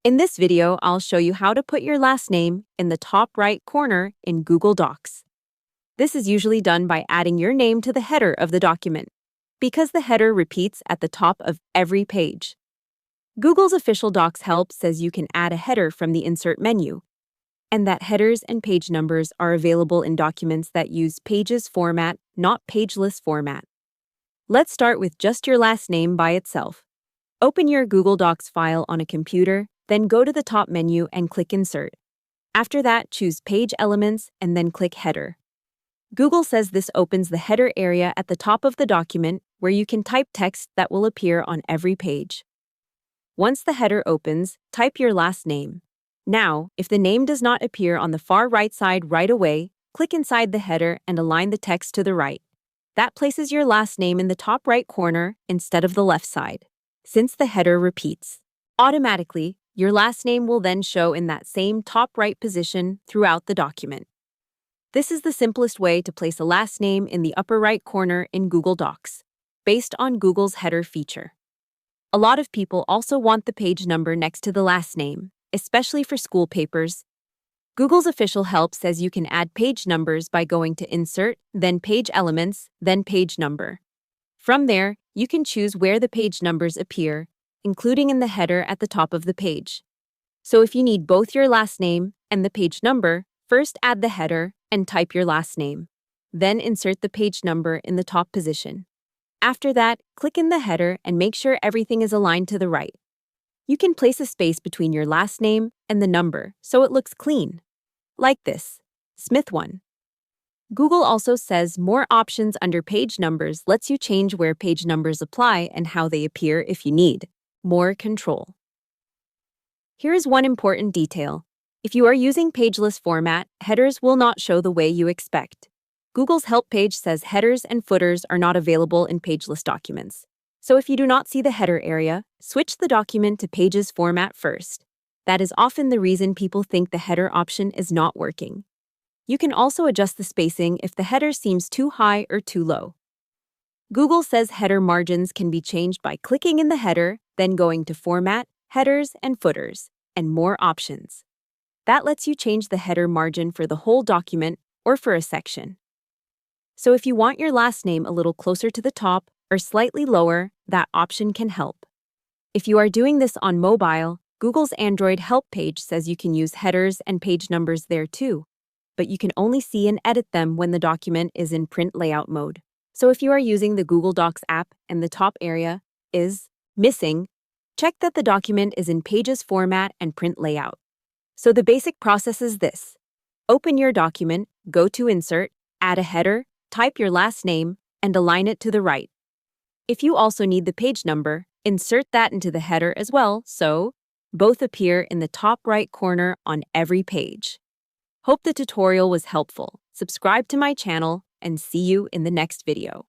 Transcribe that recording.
In this video, I'll show you how to put your last name in the top right corner in Google Docs. This is usually done by adding your name to the header of the document, because the header repeats at the top of every page. Google's official Docs help says you can add a header from the Insert menu, and that headers and page numbers are available in documents that use Pages format, not Pageless format. Let's start with just your last name by itself. Open your Google Docs file on a computer, then go to the top menu and click Insert. After that, choose Page Elements and then click Header. Google says this opens the header area at the top of the document where you can type text that will appear on every page. Once the header opens, type your last name. Now, if the name does not appear on the far right side right away, click inside the header and align the text to the right. That places your last name in the top right corner instead of the left side. Since the header repeats, automatically, your last name will then show in that same top right position throughout the document. This is the simplest way to place a last name in the upper right corner in Google Docs, based on Google's header feature. A lot of people also want the page number next to the last name, especially for school papers. Google's official help says you can add page numbers by going to Insert, then Page Elements, then Page Number. From there, you can choose where the page numbers appear, including in the header at the top of the page. So if you need both your last name and the page number, first add the header and type your last name. Then insert the page number in the top position. After that, click in the header and make sure everything is aligned to the right. You can place a space between your last name and the number so it looks clean. Like this, Smith 1. Google also says more options under page numbers lets you change where page numbers apply and how they appear if you need more control. Here is one important detail. If you are using Pageless format, headers will not show the way you expect. Google's help page says headers and footers are not available in Pageless documents. So if you do not see the header area, switch the document to Pages format first. That is often the reason people think the header option is not working. You can also adjust the spacing if the header seems too high or too low. Google says header margins can be changed by clicking in the header, then going to Format, Headers and Footers, and more options. That lets you change the header margin for the whole document or for a section. So if you want your last name a little closer to the top or slightly lower, that option can help. If you are doing this on mobile, Google's Android help page says you can use headers and page numbers there too, but you can only see and edit them when the document is in print layout mode. So if you are using the Google Docs app and the top area is missing, check that the document is in Pages format and print layout. So the basic process is this. Open your document, go to Insert, add a header, type your last name, and align it to the right. If you also need the page number, insert that into the header as well, so both appear in the top right corner on every page. Hope the tutorial was helpful. Subscribe to my channel and see you in the next video.